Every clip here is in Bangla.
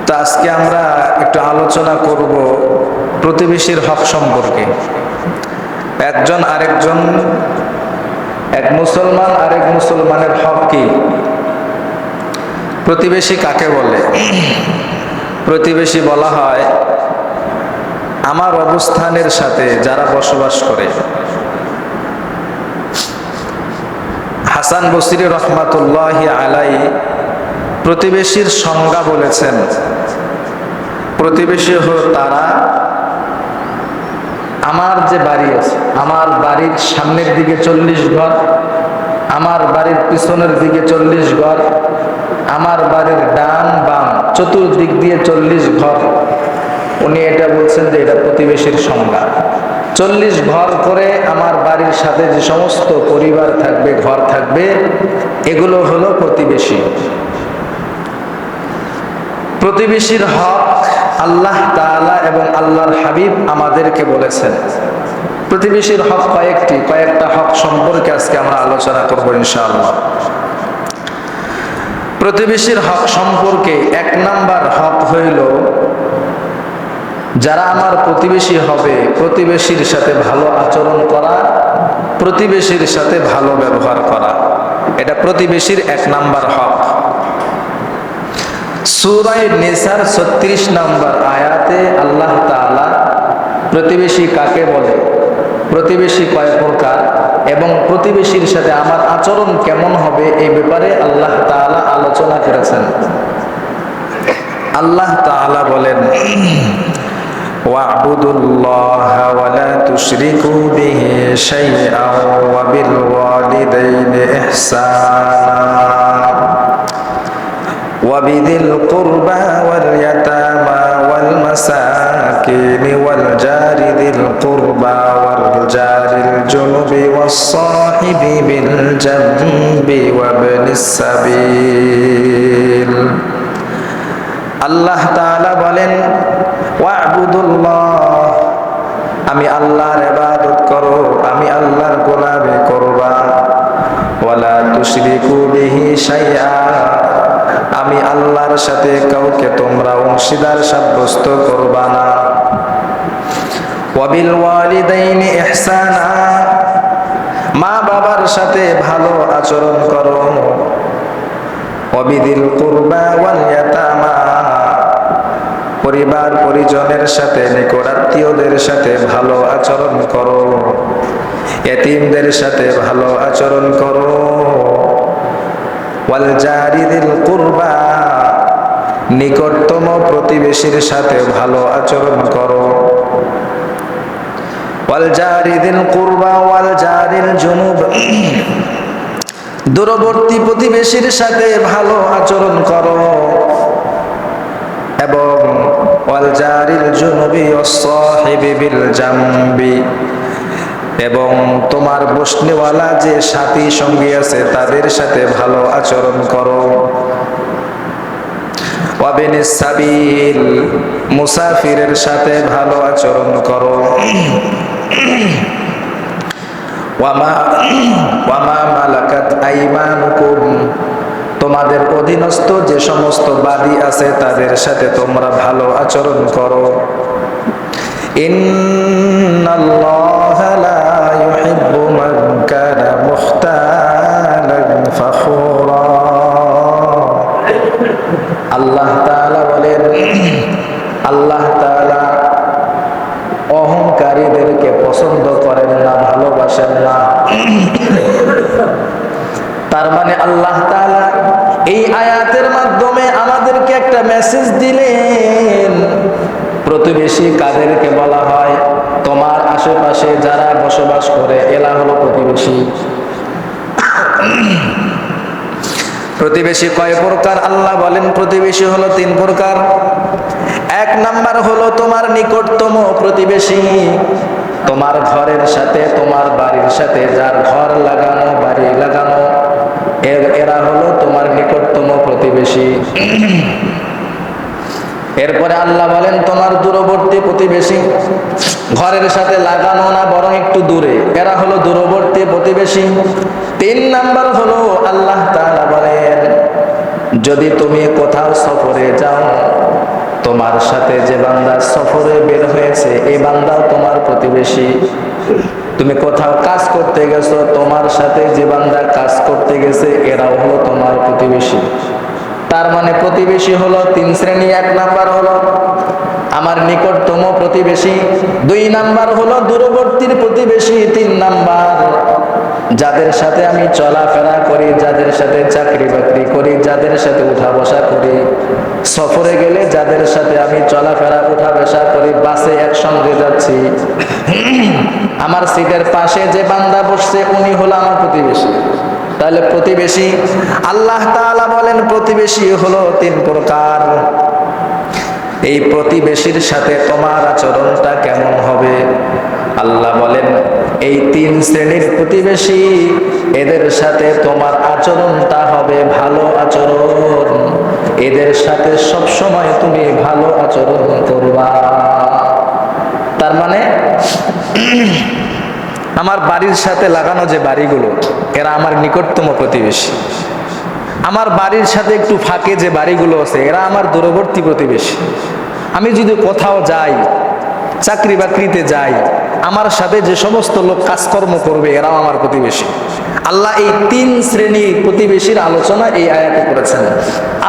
তো আজকে আমরা একটু আলোচনা করব প্রতিবেশীর হক সম্পর্কে। একজন আরেকজন, এক মুসলমান আরেক মুসলমানের হক কি? প্রতিবেশী কাকে বলে? প্রতিবেশী বলা হয় আমার অবস্থানের সাথে যারা বসবাস করে। হাসান বসরি রহমাতুল্লাহি আলাইহি প্রতিবেশীর সংজ্ঞা বলেছেন, প্রতিবেশী হলো তারা, আমার যে বাড়ি আছে, আমার বাড়ির সামনের দিকে 40 ঘর, আমার বাড়ির পিছনের দিকে 40 ঘর, আমার বাড়ির ডান বাম চতুর্দিক দিয়ে 40 ঘর। উনি এটা বলছেন যে এটা প্রতিবেশীর সংজ্ঞা। 40 ঘর করে আমার বাড়ির সাথে যে সমস্ত পরিবার থাকবে, ঘর থাকবে, এগুলো হলো প্রতিবেশী। প্রতিবেশীর হক আল্লাহ তাআলা এবং আল্লাহর হাবিব আমাদেরকে বলেছেন। প্রতিবেশীর হক কয়েকটা হক সম্পর্কে আজকে আমরা আলোচনা করব ইনশাআল্লাহ। প্রতিবেশীর হক সম্পর্কে 1 নাম্বার হক হইল, যারা আমার প্রতিবেশী হবে প্রতিবেশীর সাথে ভালো আচরণ করা, প্রতিবেশীর সাথে ভালো ব্যবহার করা। এটা প্রতিবেশীর 1 নাম্বার হক। সূরা নিসার 36 নম্বর আয়াতে আল্লাহ তাআলা প্রতিবেশী কাকে বলে, প্রতিবেশী কয় প্রকার এবং প্রতিবেশীর সাথে আমার আচরণ কেমন হবে এই ব্যাপারে আল্লাহ তাআলা আলোচনা করেছেন। আল্লাহ তাআলা বলেন, ওয়া'বুদুল্লাহা ওয়া লা তুশরিকু বিহি শাইআন ওয়া বিল ওয়ালিদাইনি ইহসানা وبذي القربى واليتامى والمساكين والجار ذي القربى والجار الجنب والصاحب بالجنب وابن السبيل। আল্লাহ তাআলা বলেন, ওয়া'বুদুল্লাহ, আমি আল্লাহর ইবাদত করো, আমি আল্লাহর গোলামি করবা, ওয়ালা তুশরিকু বিহি শাইআ, আমি আল্লাহর সাথে কাউকে তোমরা অংশীদার সাব্যস্ত করবা না। ওয়াবিল ওয়ালিদাইনি ইহসানা, মা বাবার সাথে ভালো আচরণ করো। ওয়াবিদিল কুরবা ওয়াল ইয়াতামা, পরিবার পরিজনের সাথে, নিকটাত্মীয়দের সাথে ভালো আচরণ করো, এতিমদের সাথে ভালো আচরণ করো। ওয়াল জারি যিল কুরবা, নিকটতম প্রতিবেশীর সাথে ভালো আচরণ করো। ওয়াল জারি যিল কুরবা ওয়াল জারিল জুনুব, দূরবর্তী প্রতিবেশীর সাথে ভালো আচরণ করো। এবং ওয়াল জারিল জুনুবি ওয়াস সাহিবি বিল জামবি, এবং তোমার বসনেওয়ালা যে সাথী সঙ্গী আছে তাদের সাথে ভালো আচরণ করো। ওয়াবিনিস সাবিল, মুসাফিরের সাথে ভালো আচরণ করো। ওয়ামা মালাকাত আইমানুকুম, তোমাদের অধীনস্থ যে সমস্ত বাদী আছে তাদের সাথে তোমরা ভালো আচরণ করো। ইন্নাল্লাহা লা ইউহিব্বু মান কানা মুখতালান ফাখুরা, আল্লাহ তাআলা বলেন, আল্লাহ তাআলা অহংকারীদেরকে পছন্দ করেন না, ভালোবাসেন না। তার মানে আল্লাহ তাআলা এই আয়াতের মাধ্যমে আমাদেরকে একটা মেসেজ দিলেন, প্রতিবেশী কাদেরকে বলা হয়? তোমার আশেপাশে যারা বসবাস করে এরা হলো প্রতিবেশী। প্রতিবেশী কয় প্রকার? আল্লাহ বলেন প্রতিবেশী হলো 3 প্রকার। 1 নাম্বার হলো তোমার নিকটতম প্রতিবেশী, তোমার ঘরের সাথে, তোমার বাড়ির সাথে যার ঘর লাগানো, বাড়ি লাগানো, এরা হলো তোমার নিকটতম প্রতিবেশী। এরপরে আল্লাহ বলেন তোমার দূরবর্তী প্রতিবেশী, ঘরের সাথে লাগানো না বরং একটু দূরে, এরা হলো দূরবর্তী প্রতিবেশী। 3 নাম্বার হলো আল্লাহ তাআলা বলেন, যদি তুমি কোথাও সফরে যাও, সাথে যে বান্দা সফরে বের হয়েছে এই বান্দাও তোমার প্রতিবেশী। তুমি কোথাও কাজ করতে গেছো, তোমার সাথে যে বান্দা কাজ করতে গেছে এরাও হলো তোমার প্রতিবেশী। তার মানে প্রতিবেশী হলো তিন শ্রেণী। এক নাম্বার হলো আমার নিকটতম প্রতিবেশী, দুই নাম্বার হলো দূরবর্তীর প্রতিবেশী, তিন নাম্বার যাদের সাথে আমি চলাফেরা করি, যাদের সাথে চাকরি বাকরি করি, যাদের সাথে উঠা বসা করি, সফরে গেলে যাদের সাথে আমি চলাফেরা উঠা বসা করি, বাসে একসঙ্গে যাচ্ছি, আমার সিটের পাশে যে বান্দা বসছে উনি হলো আমার প্রতিবেশী। তাহলে প্রতিবেশী, আল্লাহ তাআলা বলেন প্রতিবেশী হলো তিন প্রকার। এই প্রতিবেশীর সাথে তোমার আচরণটা কেমন হবে? আল্লাহ বলেন এই তিন শ্রেণীর প্রতিবেশী, এদের সাথে তোমার আচরণটা হবে ভালো আচরণ। এদের সাথে সব সময় তুমি ভালো আচরণ করবা। তার মানে আমার বাড়ির সাথে লাগানো যে বাড়িগুলো, এরা আমার নিকটতম প্রতিবেশী। আমার বাড়ির সাথে একটু ফাঁকে যে বাড়িগুলো আছে, এরা আমার দূরবর্তী প্রতিবেশী। আমি যদি কোথাও যাই, চাকরি বাকরিতে যাই, আমার সাথে যে সমস্ত লোক কাজকর্ম করবে এরাও আমার প্রতিবেশী। আল্লাহ এই তিন শ্রেণীর প্রতিবেশীর আলোচনা এই আয়াতে করেছেন।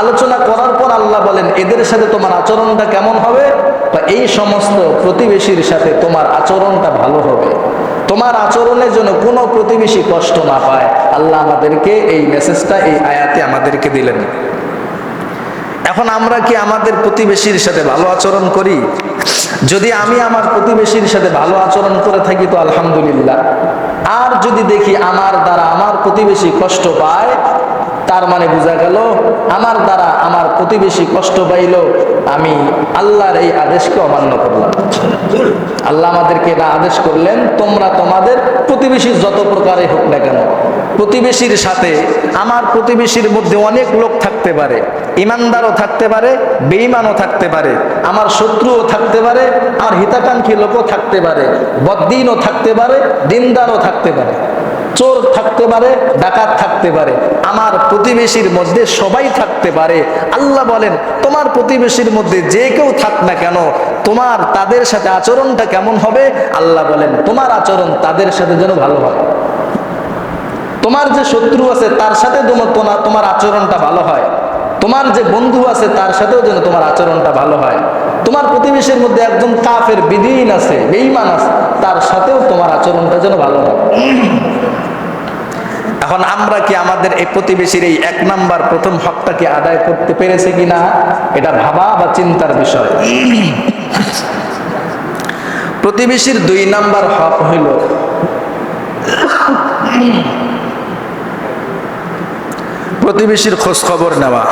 আলোচনা করার পর আল্লাহ বলেন এদের সাথে তোমার আচরণটা কেমন হবে, বা এই সমস্ত প্রতিবেশীর সাথে তোমার আচরণটা ভালো হবে, তোমার আচরণের জন্য কোনো প্রতিবেশী কষ্ট না পায়। আল্লাহ আমাদেরকে এই মেসেজটা এই আয়াতে আমাদেরকে দিলেন। এখন আমরা কি আমাদের প্রতিবেশীর সাথে ভালো আচরণ করি? যদি আমি আমার প্রতিবেশীর সাথে ভালো আচরণ করে থাকি তো আলহামদুলিল্লাহ। আর যদি দেখি আমার দ্বারা আমার প্রতিবেশী কষ্ট পায়, তার মানে বোঝা গেল আমার দ্বারা আমার প্রতিবেশী কষ্ট পাইল, আমি আল্লাহর এই আদেশকে অমান্য করলাম। আল্লাহ আমাদেরকে এটা আদেশ করলেন, তোমরা তোমাদের প্রতিবেশীর যত প্রকারে হোক না কেন, প্রতিবেশীর সাথে, আমার প্রতিবেশীর মধ্যে অনেক লোক থাকতে পারে, ইমানদারও থাকতে পারে, বেঈমানও থাকতে পারে, আমার শত্রুও থাকতে পারে, আমার হিতাকাঙ্ক্ষী লোকও থাকতে পারে, বদ্দিনও থাকতে পারে, দিনদারও থাকতে পারে, চোর থাকতে পারে, ডাকাত থাকতে পারে, আমার প্রতিবেশীর মধ্যে সবাই থাকতে পারে। আল্লাহ বলেন তোমার প্রতিবেশীর মধ্যে যে কেউ থাক না কেন, তোমার তাদের সাথে আচরণটা কেমন হবে? আল্লাহ বলেন তোমার আচরণ তাদের সাথে যেন ভালো হয়। তোমার যে শত্রু আছে তার সাথে তোমার আচরণটা ভালো হয়। তোমার যে বন্ধু আছে তার সাথেও যেন তোমার আচরণটা ভালো হয়। তোমার প্রতিবেশীর মধ্যে একজন কাফের, বিদীন আছে, বেঈমান আছে, তার সাথেও তোমার আচরণটা যেন ভালো হয়। এখন আমরা কি আমাদের এই প্রতিবেশীর এই এক নাম্বার প্রথম হকটা কি আদায় করতে পেরেছি কিনা, এটা ভাবা বা চিন্তার বিষয়। প্রতিবেশীর দুই নাম্বার হক হইল প্রতিবেশীর খোঁজ খবর নেওয়া।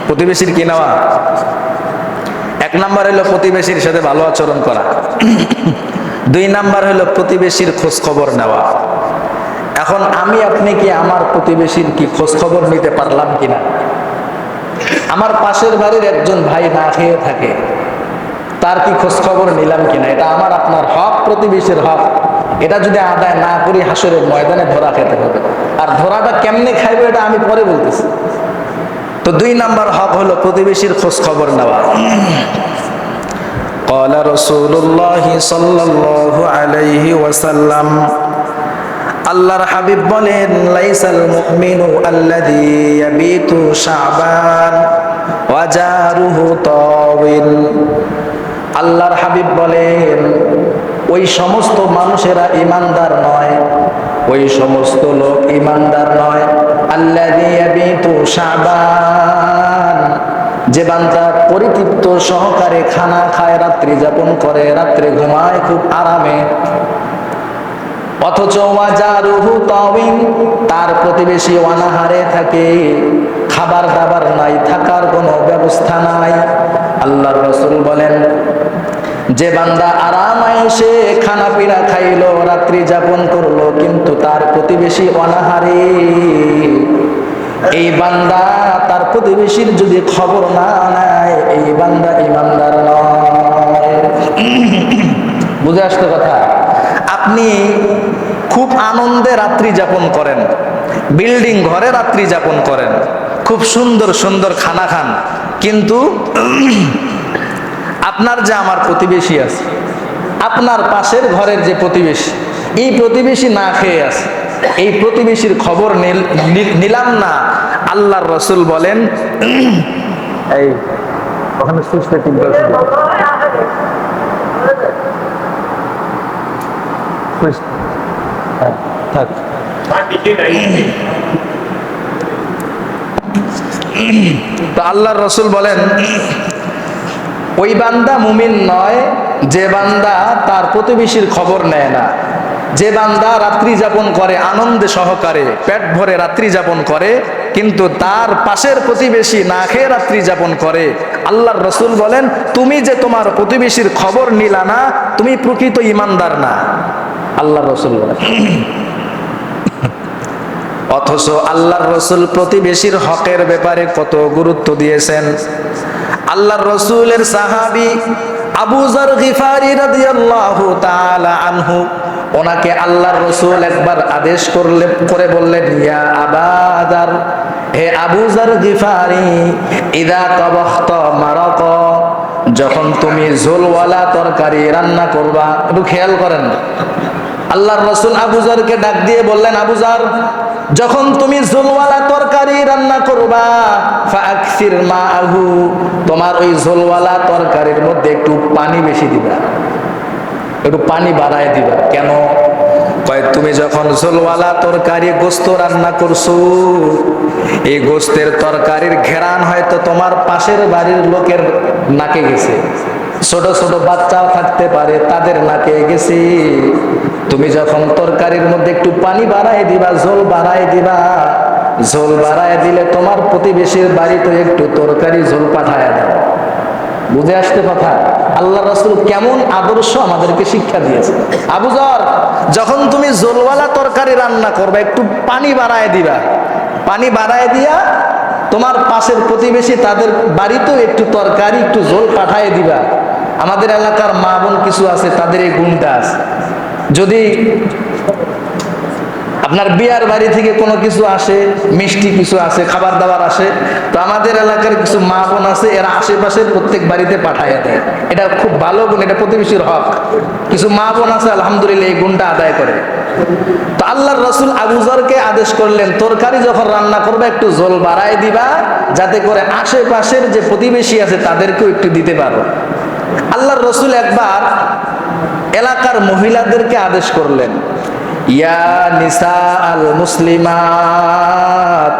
প্রতিবেশীর কি নেওয়া? এক নাম্বার হইল প্রতিবেশীর সাথে ভালো আচরণ করা, দুই নাম্বার হইল প্রতিবেশীর খোঁজ খবর নেওয়া। এখন আমি আপনি কি আমার প্রতিবেশীর কি খোঁজ খবর নিতে পারলাম কিনা? আমার পাশের বাড়ির একজন ভাই না খেয়ে থাকে, তার কি খোঁজ খবর নিলাম কিনা? এটা আমার আপনার হক, প্রতিবেশীর হক। এটা যদি আদায় না করি হাসরের ময়দানে ধরা খেতে হবে। আর ধরাটা কেমনে খাইবে এটা আমি পরে বলতেছি। তো দুই নাম্বার হক হলো প্রতিবেশীর খোঁজ খবর নেওয়া। قال رسول الله صلى الله عليه وسلم, আল্লাহর হাবিব বলেন লাইসাল মুমিনু আল্লাযী ইয়াবিতু শাবান ওয়া জারুহু তাওইল। আল্লাহর হাবিব বলেন ওই সমস্ত মানুষেরা ঈমানদার নয়, ওই সমস্ত লোক ঈমানদার নয়, আল্লাযী ইয়াবিতু শাবান, যে বান্দা পরিতৃপ্ত সহকারে খানা খায়, রাত্রি যাপন করে, রাত্রে ঘুমায় খুব আরামে, অথচ ওয়াজারুহু তাওইন, তার প্রতিবেশী অনাহারে থাকে, খাবার দাবার নাই, থাকার কোনো ব্যবস্থা নাই। আল্লাহর রাসূল বলেন যে বান্দা আরামায়েশে খানা পিনা খাইলো, রাত্রি যাপন করলো, কিন্তু তার প্রতিবেশী অনাহারে, এই বান্দা তার প্রতিবেশীর যদি খবর না নেয়, এই বান্দা ঈমানদার নয়। বুঝে আসতো কথা? আপনি খুব আনন্দে রাত্রি যাপন করেন, বিল্ডিং ঘরে রাত্রি যাপন করেন, খুব সুন্দর সুন্দর খানা খান, কিন্তু আপনার যে আমার প্রতিবেশী আছে, আপনার পাশের ঘরের যে প্রতিবেশী, এই প্রতিবেশী না খেয়ে আছে, এই প্রতিবেশীর খবর নিলাম না। আল্লাহর রাসূল বলেন, এই ওখানে সুস্থ টিপবে থাক। তো আল্লাহর রাসূল বলেন, ওই বান্দা মুমিন নয় যে বান্দা তার প্রতিবেশীর খবর নেয় না। যে বান্দা রাত্রি যাপন করে আনন্দে সহকারে, পেট ভরে রাত্রি যাপন করে, কিন্তু তার পাশের প্রতিবেশী না খেয়ে রাত্রি যাপন করে, আল্লাহর রাসূল বলেন, তুমি যে তোমার প্রতিবেশীর খবর নিলা না, তুমি প্রকৃত ঈমানদার না। আল্লাহর রাসূল বলেন। অথচ আল্লাহর রাসূল প্রতিবেশীর হকের ব্যাপারে কত গুরুত্ব দিয়েছেন। আল্লাহর রাসূলের সাহাবী আবু যর গিফারি রাদিয়াল্লাহু তাআলা আনহু, ওনাকে আল্লাহর রাসূল একবার আদেশ করে বললেন, ইয়া আবা যর, হে আবু যর গিফারি, ইদা তাবাখতা মারাক, যখন তুমি ঝোলওয়ালা তরকারি রান্না করবা, একটু খেয়াল করেন। আল্লাহর রাসূল আবু যরকে ডাক দিয়ে বললেন, আবু যর, যখন তুমি ঝোলওয়ালা তরকারি রান্না করবা, ফাকসির মাআহু, তোমার ওই ঝোলওয়ালা তরকারির মধ্যে একটু পানি বেশি দিবা, একটু পানি বাড়ায় দিবা। কেন? কয়, তুমি যখন ঝোলওয়ালা তরকারি গোশত রান্না করছো, এই গোশতের তরকারির ঘেরান হয়তো তোমার পাশের বাড়ির লোকের নাকে গেছে, ছোট ছোট বাচ্চাও থাকতে পারে, তাদের নাকে গেছে। তুমি যখন তরকারির মধ্যে একটু পানি বাড়ায় দিবা, ঝোল বাড়ায় দিবা, ঝোল বাড়ায় দিলে তোমার প্রতিবেশীর বাড়িতে একটু তরকারি ঝোল পাঠায় দাও। বুঝে আসতে কথা? আল্লাহ রাসূল কেমন আদর্শ আমাদেরকে শিক্ষা দিয়েছে। আবু যর, যখন তুমি ঝোলওয়ালা তরকারি রান্না করবে, একটু পানি বাড়ায় দিবা, পানি বাড়ায় দিয়া তোমার পাশের প্রতিবেশী তাদের বাড়িতেও একটু তরকারি একটু ঝোল পাঠায় দিবা। আমাদের এলাকার মা বোন কিছু আছে, তাদের এই গুণটা আছে। যদি আপনার বিয়ার বাড়ি থেকে কোনো কিছু আসে, মিষ্টি কিছু আসে, খাবার দাবার আসে, তো আমাদের এলাকার কিছু মা বোন আছে, এরা আশেপাশের প্রত্যেক বাড়িতে পাঠায় দেয়। এটা খুব ভালো গুণ, এটা প্রতিবেশীর হক। কিছু মা বোন আছে আলহামদুলিল্লাহ এই গুণটা আদায় করে। তো আল্লাহর রাসূল আবু যরকে আদেশ করলেন, তরকারি যখন রান্না করবে একটু ঝোল বাড়ায় দিবা, যাতে করে আশেপাশের যে প্রতিবেশী আছে তাদেরকেও একটু দিতে পারো। আল্লাহর রাসূল একবার এলাকার মহিলাদেরকে আদেশ করলেন, ইয়া নিসা আল মুসলিমাত,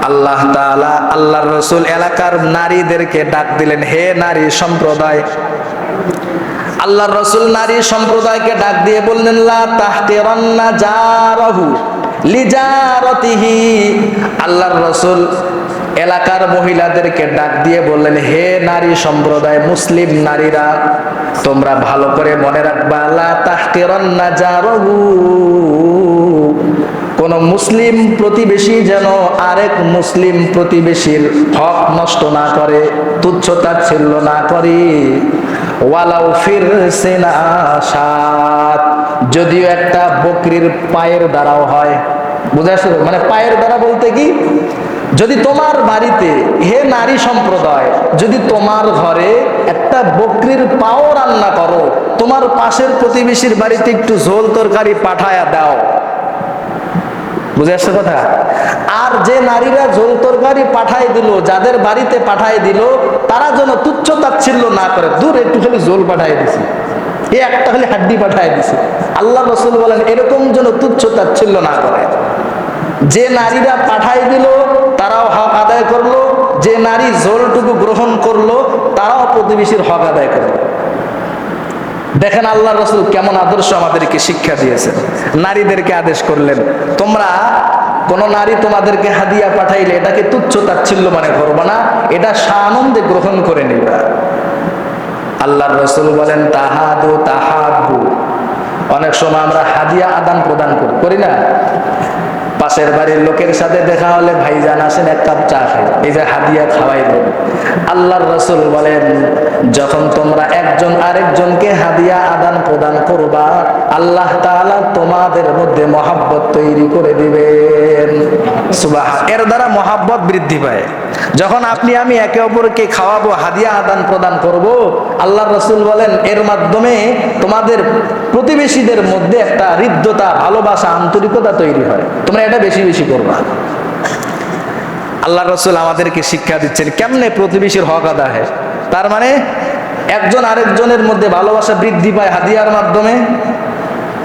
আল্লাহ তাআলা আল্লাহর রাসূল এলাকার নারীদেরকে ডাক দিলেন, হে নারী সম্প্রদায়। আল্লাহর রাসূল নারী সম্প্রদায়কে ডাক দিয়ে বললেন, লা তাহকিরান্না জারাহু লিজারতিহি। আল্লাহর রাসূল এলাকার মহিলাদেরকে ডাক দিয়ে বললেন, হে নারী সম্প্রদায়, মুসলিম নারীরা, তোমরা ভালো করে মনে রাখবা, লা তাহকিরান্না জারাহু, কোন মুসলিম প্রতিবেশী যেন আরেক মুসলিম প্রতিবেশীর হক নষ্ট না করে, তুচ্ছ-তাচ্ছিল্য না করে। ওয়ালাউ ফিরসিনা শাত, যদিও একটা বকরির পায়ের দ্বারাও হয়। বুঝাছো? মানে পায়ের দ্বারা বলতে কি, যদি তোমার বাড়িতে, হে নারী সম্প্রদায়, যদি তোমার ঘরে একটা বকরির পাও রান্না করো, তোমার পাশের প্রতিবেশীর বাড়িতে একটু ঝোল তরকারি পাঠায়া দাও। বুঝে আসছে কথা? আর যে নারীরা ঝোল তরকারি পাঠায় দিল, যাদের বাড়িতে পাঠায় দিল, তারা যেন তুচ্ছ তাচ্ছিল্য না করে, দূর একটু খালি ঝোল পাঠায় দিছে, এই একটা খালি হাড্ডি পাঠায় দিছে। আল্লাহ রাসূল বলেন, এরকম যেন তুচ্ছ তাচ্ছিল্য না করে। যে নারীরা পাঠায় দিল তারাও হক আদায় করলো, যে নারী ঝোলটুকু গ্রহণ করলো তারাও প্রতিবেশীর হক আদায় করলো। দেখেন আল্লাহ রাসূল কেমন আদর্শ আমাদেরকে শিক্ষা দিয়েছেন। নারীদেরকে আদেশ করলেন, তোমরা কোন নারী তোমাদেরকে হাদিয়া পাঠাইলে এটাকে তুচ্ছ তাচ্ছিল্য মনে করবে না, এটা সানন্দে গ্রহণ করে নিবা। আল্লাহর রাসূল বলেন, তাহাদু তাহাব্বু। অনেক সময় আমরা হাদিয়া আদান প্রদান করি না? পাশের বাড়ির লোকের সাথে দেখা হলে, ভাইজান আসেন এক কাপ চা খাই, এই যে হাদিয়া খাওয়াই দেন। আল্লাহর রাসূল বলেন, যখন তোমরা একজন আরেকজনকে হাদিয়া আদান প্রদান করবা, আল্লাহ তাআলা তোমাদের মধ্যে মহব্বত তৈরি করে দিবেন। সুবাহ, এর দ্বারা মহাব্বত বৃদ্ধি পায়। যখন আপনি আমি একে অপরকে খাওয়াবো, হাদিয়া আদান প্রদান করব, আল্লাহর রাসূল বলেন এর মাধ্যমে তোমাদের প্রতিবেশীদের মধ্যে একটা হৃদ্যতা, ভালোবাসা, আন্তরিকতা তৈরি হয়। তোমরা এটা বেশি বেশি করবা। আল্লাহর রাসূল আমাদেরকে শিক্ষা দিচ্ছেন কেমনে প্রতিবেশীর হক আদায় হয়। তার মানে একজন আরেকজনের মধ্যে ভালোবাসা বৃদ্ধি পায় হাদিয়ার মাধ্যমে।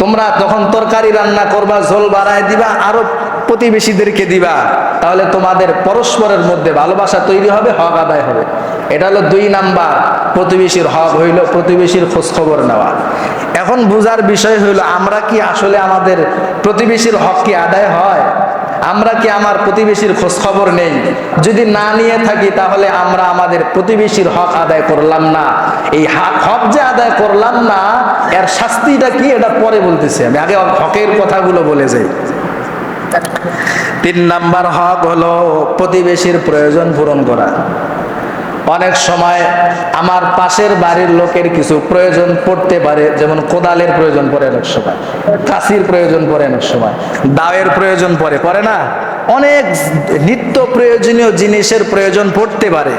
তোমরা যখন তরকারি রান্না করবা, ঝোল বাড়ায় দিবা, আরো প্রতিবেশীদেরকে দিবা, তাহলে তোমাদের পরস্পরের মধ্যে ভালোবাসা তৈরি হবে, হক আদায় হবে। এটা হলো 2 নাম্বার। প্রতিবেশীর হক হইল প্রতিবেশীর খোঁজ খবর নেওয়া। এখন বুঝার বিষয় হইল আমরা কি আসলে আমাদের প্রতিবেশীর হক কি আদায় হয়? আমরা কি আমার প্রতিবেশীর খোঁজ খবর নেই? যদি না নিয়ে থাকি তাহলে আমরা আমাদের প্রতিবেশীর হক আদায় করলাম না। এই হক যে আদায় করলাম না, এর শাস্তিটা কি এটা পরে বলতেছি। আমি আগে হকের কথাগুলো বলে যাই। 3 নাম্বার হক হলো প্রতিবেশীর প্রয়োজন পূরণ করা। অনেক সময় আমার পাশের বাড়ির লোকের কিছু প্রয়োজন পড়তে পারে, যেমন কোদালের প্রয়োজন পড়ে অনেক সময়, কাঁচির প্রয়োজন পড়ে অনেক সময়, দাওয়ের প্রয়োজন পড়ে না, অনেক নিত্য প্রয়োজনীয় জিনিসের প্রয়োজন পড়তে পারে।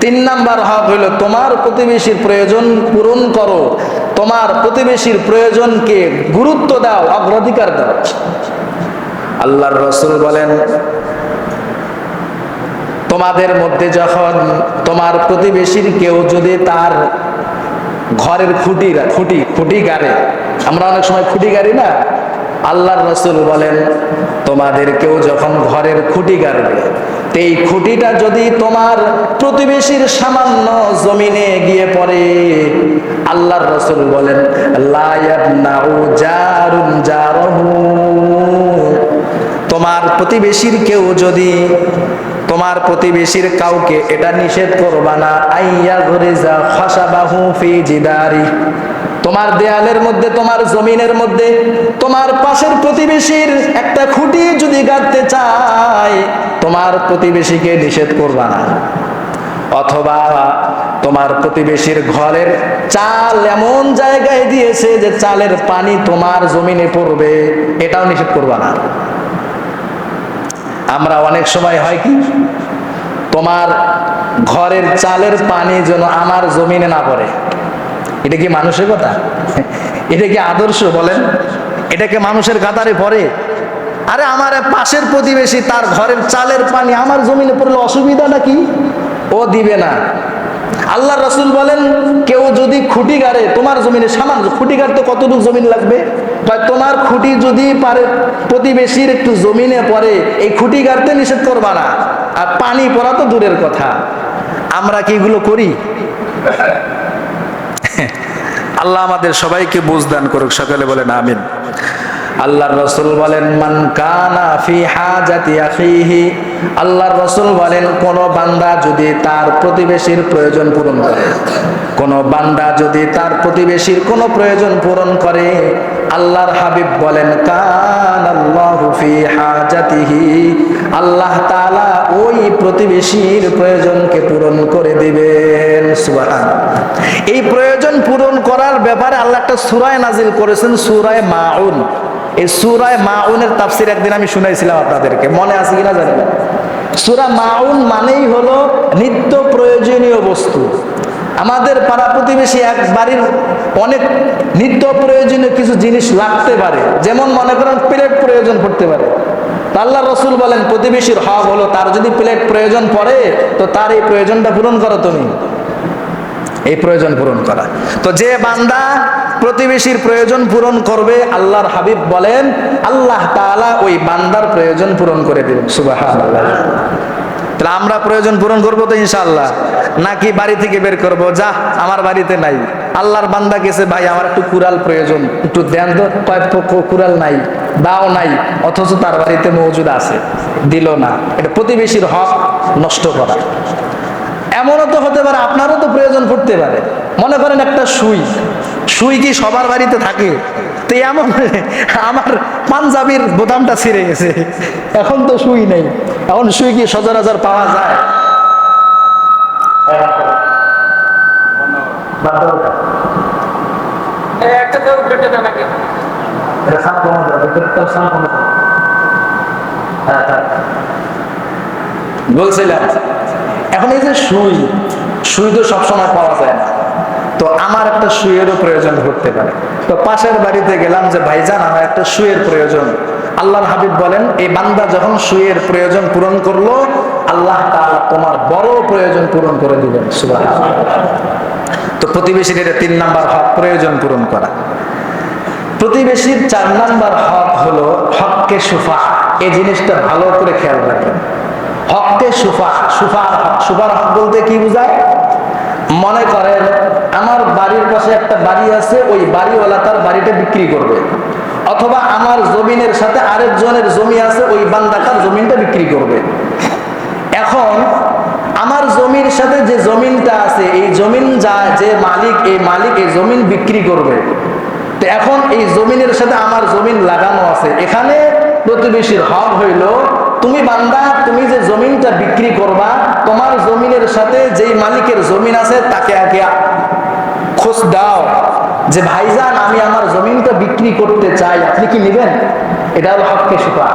3 নাম্বার হক হইল তোমার প্রতিবেশীর প্রয়োজন পূরণ করো, তোমার প্রতিবেশীর প্রয়োজনকে গুরুত্ব দাও, অগ্রাধিকার দাও। আল্লাহর রাসূল বলেন তোমাদের মধ্যে যখন তোমার প্রতিবেশীর কেউ যদি তার ঘরের খুঁটি গাড়ে, আমরা অনেক সময় খুঁটি গাড়ি না, আল্লাহর রাসূল বলেন তোমাদের কেউ যখন ঘরের খুঁটি গাড়বে, এই খুঁটিটা যদি তোমার প্রতিবেশীর সামান্য জমিনে গিয়ে পড়ে, আল্লাহর রাসূল বলেন লা ইয়াবনাউ জারুন জারহু, তোমার প্রতিবেশীর কেউ যদি, তোমার প্রতিবেশীর কাউকে এটা নিষেধ করবা না, আইয়া গরিজা খাসাবাহু ফি জিদারি, তোমার দেয়ালের মধ্যে, তোমার জমিনের মধ্যে তোমার পাশের প্রতিবেশীর একটা খুঁটি যদি গাড়তে চায়, তোমার প্রতিবেশীকে নিষেধ করবা না। অথবা তোমার প্রতিবেশীর ঘরের চাল এমন জায়গায় দিয়েছে যে চালের পানি তোমার জমিনে পড়বে, এটাও নিষেধ করবা না। আমরা অনেক সময় হয় কি, তোমার ঘরের চালের পানি যেন আমার জমিনে না পড়ে। এটা কি মানুষের কথা? এটা কি আদর্শ বলেন? এটা কি মানুষের কাতারে পড়ে? আরে আমার পাশের প্রতিবেশী, তার ঘরের চালের পানি আমার জমিনে পড়লে অসুবিধা নাকি? ও দিবে না। আল্লাহর রাসূল বলেন কেউ যদি খুঁটি গাড়ে তোমার জমিনে, সামান্য খুঁটি গাড়তে কতটুকু জমিন লাগবে? তোমার খুঁটি যদি পারে প্রতিবেশীর একটু জমিনে পড়ে, এই খুঁটি গাড়তে নিষেধ করবা না। আর পানি পড়া তো দূরের কথা, আমরা কি এগুলো করি? আল্লাহ আমাদের সবাইকে বুঝ দান করুক, সকলে বলেন আমিন। আল্লাহর রাসূল বলেন মান কানা ফি হাজাতি আখিহি, আল্লাহর রাসূল বলেন কোন বান্দা যদি তার প্রতিবেশীর প্রয়োজন পূরণ করে, কোন বান্দা যদি তার প্রতিবেশীর কোন প্রয়োজন পূরণ করে, আল্লাহর হাবিব বলেন কানাল্লাহু ফি হাজাতিহি, আল্লাহ তাআলা ওই প্রতিবেশীর প্রয়োজনকে পূরণ করে দিবেন। সুবহানাল্লাহ। এই প্রয়োজন পূরণ করার ব্যাপারে আল্লাহ একটা সূরা নাজিল করেছেন, সূরা মাউন। এই সূরা মাউনের তাফসীর একদিন আমি শুনাইছিলাম আপনাদেরকে, মনে আছে কিনা জানি না। সূরা মাউন মানেই হলো নিত্য প্রয়োজনীয় বস্তু। আমাদের পাড়া প্রতিবেশী এক বাড়ির অনেক নিত্য প্রয়োজনীয় কিছু জিনিস লাগতে পারে, যেমন মনে করেন প্লেট প্রয়োজন পড়তে পারে। আল্লাহর রাসূল বলেন প্রতিবেশীর হক হলো তার যদি প্লেট প্রয়োজন পড়ে, তো তার এই প্রয়োজনটা পূরণ করো তুমি, এই প্রয়োজন পূরণ করা। তো যে বান্দা প্রতিবেশীর প্রয়োজন পূরণ করবে, আল্লাহর হাবিব বলেন আল্লাহ তাআলা ওই বান্দার প্রয়োজন পূরণ করে দিবেন। সুবহানাল্লাহ। তাহলে আমরা প্রয়োজন পূরণ করবো তো ইনশাআল্লাহ, নাকি বাড়ি থেকে বের করবো, যা আমার বাড়িতে নাই। আল্লাহর বান্দা গেছে, ভাই আমার একটু কুড়াল প্রয়োজন, একটু দেন তো, কুড়াল নাই, দাও নাই, অথচ তার বাড়িতে মজুদ আছে, দিল না। এটা প্রতিবেশীর হক নষ্ট করা। এমনও তো হতে পারে আপনারও তো প্রয়োজন পড়তে পারে। মনে করেন একটা সুই কি সবার বাড়িতে থাকে? তো এমন আমার পাঞ্জাবির বোতামটা ছিঁড়ে গেছে, এখন তো সুই নেই, এখন সুই কি সচরাচর পাওয়া যায়? বলছিলাম। এখন এই যে সুই, সুই তো সবসময় পাওয়া যায় না, তো আমার একটা সুইয়েরও প্রয়োজন ঘটতে পারে। তো পাশের বাড়িতে গেলাম যে ভাইজান আমার একটা সুইয়ের প্রয়োজন। আল্লাহর হাবিব বলেন এই বান্দা যখন সুইয়ের প্রয়োজন পূরণ করলো, আল্লাহ তাআলা তোমার বড় প্রয়োজন পূরণ করে দিবেন। সুবহানাল্লাহ। তো প্রতিবেশীর এটা 3 নাম্বার হক, প্রয়োজন পূরণ করা। প্রতিবেশীর 4 নাম্বার হক হলো হককে সুফা। এই জিনিসটা ভালো করে খেয়াল রাখবেন। হককে সুফা, সুফার হক। সুফার হক বলতে কি বোঝায়? মনে করেন আমার বাড়ির পাশে একটা বাড়ি আছে, ওই বাড়িওয়ালা তার বাড়িটা বিক্রি করবে, অথবা আমার জমিনের সাথে আরেকজনের জমি আছে, ওই বান্দা তার জমিনটা বিক্রি করবে। এখন আমার জমির সাথে যে জমিনটা আছে, এই জমিন যা যে মালিক, এই মালিক এই জমিন বিক্রি করবে। তো এখন এই জমিনের সাথে আমার জমিন লাগানো আছে, এখানে প্রতিবেশীর হক হইল তুমি বান্দা, তুমি যে জমিনটা বিক্রি করবা, তোমার জমিনের সাথে যেই মালিকের জমিন আছে তাকে আগে খোঁজ দাও যে ভাইজান আমি আমার জমিনটা বিক্রি করতে চাই, আপনি কি নেবেন? এটা হলো হককে সুফা।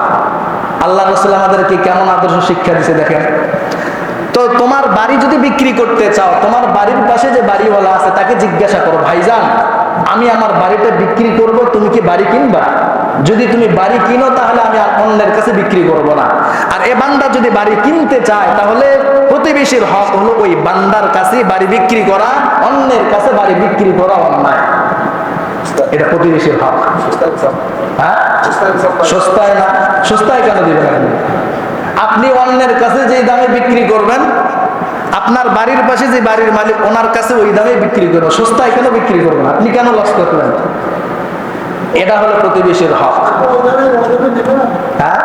আল্লাহ রাসূল আমাদেরকে কেমন আদর্শ শিক্ষা দিয়েছে দেখেন। তো তোমার বাড়ি যদি বিক্রি করতে চাও, তোমার বাড়ির পাশে যে বাড়িওয়ালা আছে তাকে জিজ্ঞাসা করো, ভাইজান আমি আমার বাড়িটা বিক্রি করব, তুমি কি বাড়ি কিনবা? যদি তুমি বাড়ি কিনো তাহলে আমি অন্যের কাছে বিক্রি করব না। আর এ বান্দা যদি বাড়ি কিনতে চায়, তাহলে প্রতিবেশীর হক হলো ওই বান্দার কাছে বাড়ি বিক্রি করা, অন্যের কাছে বাড়ি বিক্রি করা অন্যায়। এটা প্রতিবেশীর হক। হ্যাঁ, সস্তায় না? সস্তায় কেন দিবেন? আপনি অন্যের কাছে যে দামে বিক্রি করবেন, আপনার বাড়ির পাশে যে বাড়ির মালিক ওনার কাছে ওই দামে বিক্রি করবেন। সস্তায় কেন বিক্রি করবেন? আপনি কেন লস করবেন? এটা হলো প্রতিবেশীর হক। হ্যাঁ,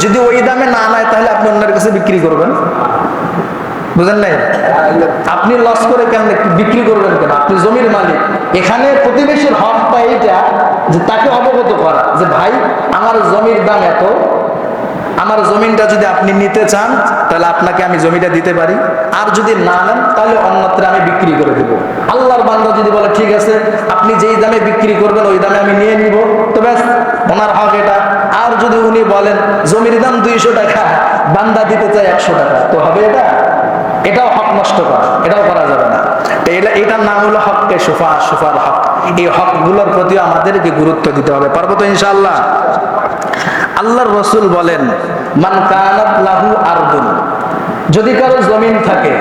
যদি ওই দামে না নেয় তাহলে আপনি অন্যের কাছে বিক্রি করবেন। বুঝেন নাই? আপনি লস করে কেন বিক্রি করবেন কেন? আপনি জমির মালিক। এখানে প্রতিবেশীর হকটা এইটা যে তাকে অবগত করা যে ভাই আমার জমির দাম এত, আমার জমিনটা যদি আপনি নিতে চান তাহলে আপনাকে আমি জমিটা দিতে পারি, আর যদি না নেন তাহলে অন্যত্র আমি বিক্রি করে দেবো। আল্লাহর বান্দা যদি বলে ঠিক আছে আপনি যেই দামে বিক্রি করবেন ওই দামে আমি নিয়ে নিব, তো ব্যাস ওনার হক এটা। আর যদি উনি বলেন জমির দাম 200 টাকা, বান্দা দিতে চায় 100 টাকা, তো হবে এটা? এটাও হক নষ্ট করা, এটাও করা যাবে না। এটার নাম হলো হককে সুফা, সুফার হক। এই হকগুলোর প্রতি আমাদেরকে গুরুত্ব দিতে হবে। পারবো তো ইনশাআল্লাহ? আল্লাহর রাসূল বলেন মান কানাত লাহু আরদুন, যদি কারো জমিন থাকে,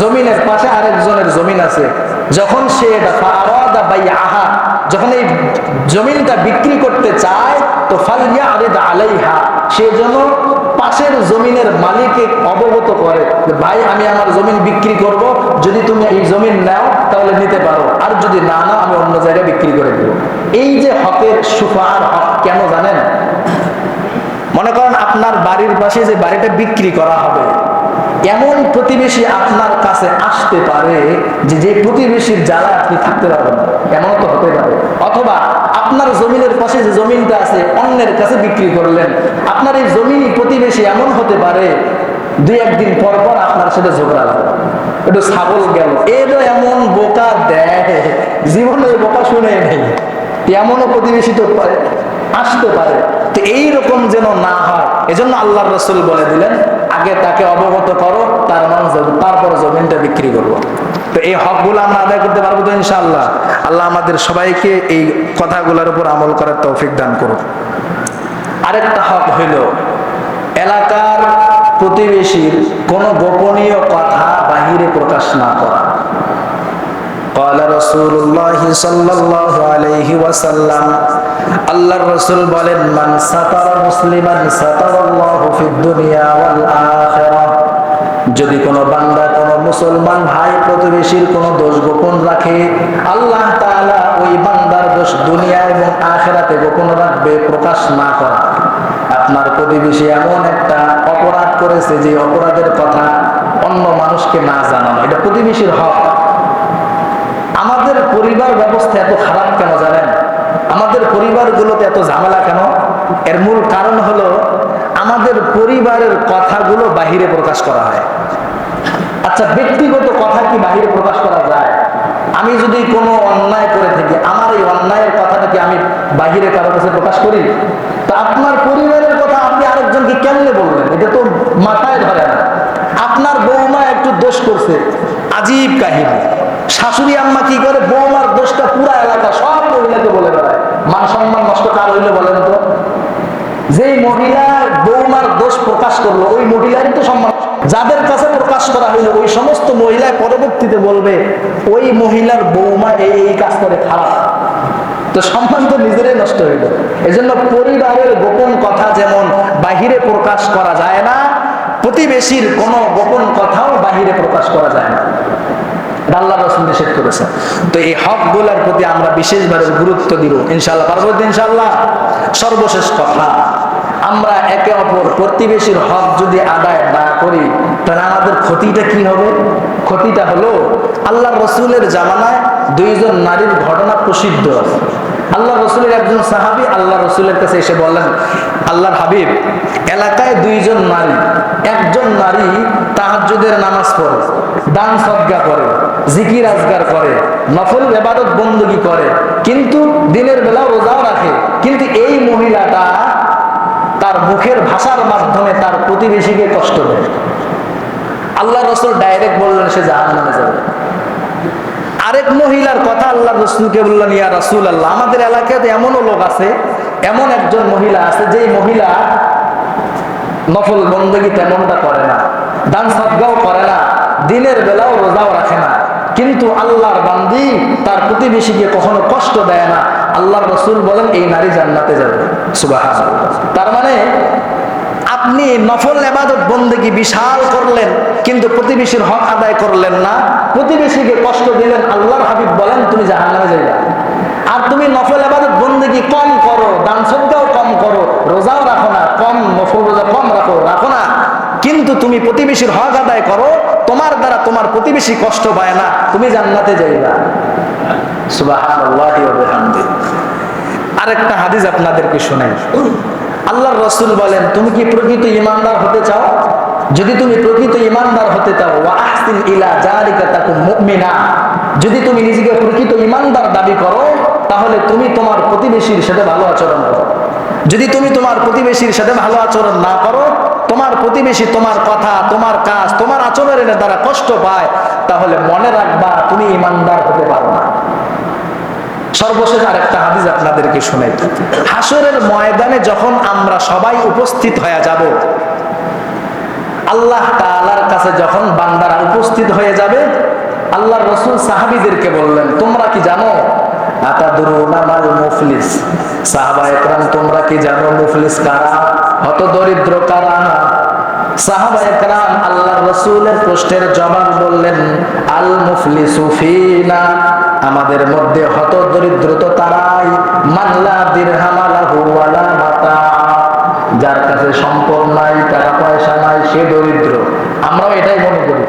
জমিনের পাশে আরেকজনের জমিন আছে, যখন সে এটা ফারাদা বাইআহা, যখন এই জমিনটা বিক্রি করতে চায়, তো ফালইয়ারিদ আলাইহা, সে যেন পাশের জমিনের মালিককে অবগত করে যে ভাই আমি আমার জমিন বিক্রি করব, যদি তুমি এই জমিন নাও তাহলে নিতে পারো, আর যদি না নাও আমি অন্য জায়গায় বিক্রি করে দেব। এই যে হকের সুফার হক কেন জানেন? মনে করেন আপনার বাড়ির পাশে যে বাড়িটা বিক্রি করা হবে, এমন প্রতিবেশী আপনার কাছে আসতে পারে যে প্রতিবেশীর জ্বালা আপনি থাকতে পারবেন না, এমন তো হতে পারে। অথবা আপনার জমিনের পাশে যে জমিনটা আছে অন্যের কাছে বিক্রি করলেন, আপনার এই জমিনই প্রতিবেশী এমন হতে পারে 2-1 দিন পর পর আপনার সাথে ঝগড়া লাগবে, একটু ছাগল গেল, এরও এমন বোকা দেয় জীবনে বোকা শুনে নেই, এমনও প্রতিবেশী তো আসতে পারে। তো এইরকম যেন না হয়, এজন্য আল্লাহর রাসূল বলে দিলেন আগে তাকে অবগত করো, তারপর জমিনটা বিক্রি করবো। তো এই হকগুলো আমরা আদায় করতে পারবো তো ইনশাআল্লাহ? আল্লাহ আমাদের সবাইকে এই কথাগুলোর উপর আমল করার তৌফিক দান করুন। আরেকটা হক হইল এলাকার প্রতিবেশীর কোনো গোপনীয় কথা বাহিরে প্রকাশ না করা। قال رسول الله صلى الله عليه وسلم, আল্লাহর রাসূল বলেন মান সাতারা মুসলিমান সাতারাল্লাহু ফিদ দুনিয়া ওয়াল আখিরাহ, যদি কোনো বান্দা কোনো মুসলমান ভাই প্রতিবেশীর কোনো দোষ গোপন রাখে, আল্লাহ তাআলা ওই বান্দার দোষ দুনিয়া এবং আখিরাতে গোপন রাখবে, প্রকাশ না করা। আপনার প্রতিবেশী এমন একটা অপরাধ করেছে যে অপরাধের কথা অন্য মানুষকে না জানানো, এটা প্রতিবেশীর হক। আমাদের পরিবার ব্যবস্থা এত খারাপ কেন জানেন? আমাদের পরিবারগুলোতে এত ঝামেলা কেন? এর মূল কারণ হলো আমাদের পরিবারের কথাগুলো বাহিরে প্রকাশ করা হয়। আচ্ছা, ব্যক্তিগত কথা কি বাহিরে প্রকাশ করা যায়? আমি যদি কোনো অন্যায় করে থাকি, আমার এই অন্যায়ের কথাটা কি আমি বাহিরে কারো কাছে প্রকাশ করি? তো আপনার পরিবারের কথা আপনি আরেকজন কি কেমনে বললেন? এটা তো মাথায় ধরে না। আপনার বৌমা একটু দোষ করছে, আজীব কাহিনী। শাশুড়ি আম্মা কি করে, বৌমার দোষটা পুরা এলাকা সব মহিলাকে বলে বেড়ায়। মান সম্মান নষ্ট কার হইলে বলেন তো? যেই মহিলা বৌমার দোষ প্রকাশ করলো ওই মহিলারই তো সম্মান। যাদের কাছে প্রকাশ করা হইলো ওই সমস্ত মহিলা পরবর্তীতে বলবে ওই মহিলার বৌমা এই কাজ করে, খারাপ। তো সম্মান তো নিজেরাই নষ্ট হইল। এজন্য পরিবারের গোপন কথা যেমন বাহিরে প্রকাশ করা যায় না, প্রতিবেশীর কোনো গোপন কথাও বাহিরে প্রকাশ করা যায় না। আল্লাহ রাসূল নিষেধ করেছেন। তো এই হকগুলোর প্রতি আমরা বিশেষভাবে গুরুত্ব দিব ইনশাআল্লাহ, পারবো ইনশাআল্লাহ। সর্বশেষ কথা, আমরা একে অপর প্রতিবেশীর হক যদি আদায় না করি তাহলে আমাদের ক্ষতিটা কি হবে? ক্ষতিটা হলো, আল্লাহ রাসূলের জামানায় দুইজন নারীর ঘটনা প্রসিদ্ধ আছে। আল্লাহ রাসূলের একজন সাহাবী আল্লাহ রাসূলের কাছে এসে বললেন, আল্লাহর হাবিব, এলাকায় দুইজন নারী, একজন নারী তাহাজ্জুদের নামাজ পড়ে, দান সদকা করে, জিকির আজগার করে, নফল ইবাদত বندگی করে, কিন্তু দিনের বেলা রোজাও রাখে, কিন্তু এই মহিলাটা তার মুখের ভাষার মাধ্যমে তার প্রতিবেশীকে কষ্ট দেয়। আল্লাহ রাসূল ডাইরেক্ট বললেন সে জাহান্নামে যাবে। আরেক মহিলার কথা আল্লাহ রাসূলকে বললেন, ইয়া রাসূলুল্লাহ, আমাদের এলাকায় এমনও লোক আছে, এমন একজন মহিলা আছে যেই মহিলা নফল বندگی তেমনটা করে না, দান সদকাও করে না, দিনের বেলাও রোজাও রাখে না, কিন্তু আল্লাহর বান্দি তার প্রতিবেশীকে কখনো কষ্ট দেয় না। আল্লাহর রাসূল বলেন এই নারী জান্নাতে যাবে। সুবহানাল্লাহ। তার মানে আপনি নফল ইবাদত বندگی বিশাল করলেন কিন্তু প্রতিবেশীর হক আদায় করলেন না, প্রতিবেশীকে কষ্ট দিলেন, আল্লাহর হাবিব বলেন তুমি জাহান্নামে যাবে। আর তুমি নফল ইবাদত বندگی কম করো, দান সদকাও কম করো, রোজাও রাখো না, কম নফল রোজা কম রাখো না, কিন্তু তুমি প্রতিবেশীর হক আদায় করো, তোমার দ্বারা তোমার প্রতিবেশী কষ্ট পায় না, তুমি জান্নাতে যাইবা। সুবহানাল্লাহি ওয়া বিহামদিহি। আরেকটা হাদিস আপনাদেরকে শোনাই। আল্লাহর রাসূল বলেন, তুমি কি প্রকৃত ঈমানদার হতে চাও? যদি তুমি প্রকৃত ঈমানদার হতে চাও, ওয়া আহসিন ইলা যালিকা তাকুন মুমিনা, যদি তুমি নিজেকে প্রকৃত ঈমানদার দাবি করো তাহলে তুমি তোমার প্রতিবেশীর সাথে ভালো আচরণ করো। যদি তুমি তোমার প্রতিবেশীর সাথে ভালো আচরণ না করো, তোমার প্রতিবেশী তোমার কথা, তোমার কাজ, তোমার আচরণের দ্বারা কষ্ট পায়, তাহলে মনে রাখবা তুমি ঈমানদার হতে পারো না। সর্বশেষ আরেকটা হাদিস আপনাদেরকে শোনাই। হাসরের ময়দানে যখন আমরা সবাই উপস্থিত হয়ে যাব, আল্লাহ তাআলার কাছে যখন বান্দারা উপস্থিত হয়ে যাবে, আল্লাহর রাসূল সাহাবীদেরকে বললেন, তোমরা কি জানো আতাদরুনা মাল মুফলিস? সাহাবায়ে কেরাম, তোমরা কি জানো মুফলিস কারা, হতদরিদ্র কারা? সাহাবায়ে কেরাম আল্লাহর রাসূলের প্রশ্নের জবাব বললেন, আল মুফলিসু ফিনা, আমাদের মধ্যে হতদরিদ্র তো তারাই, মাল্লা দিরহাম লাহু ওয়ালা মাতা, যার কাছে সম্পদ নাই, টাকা পয়সা নাই, সে দরিদ্র। আমরাও এটাই মনে করি,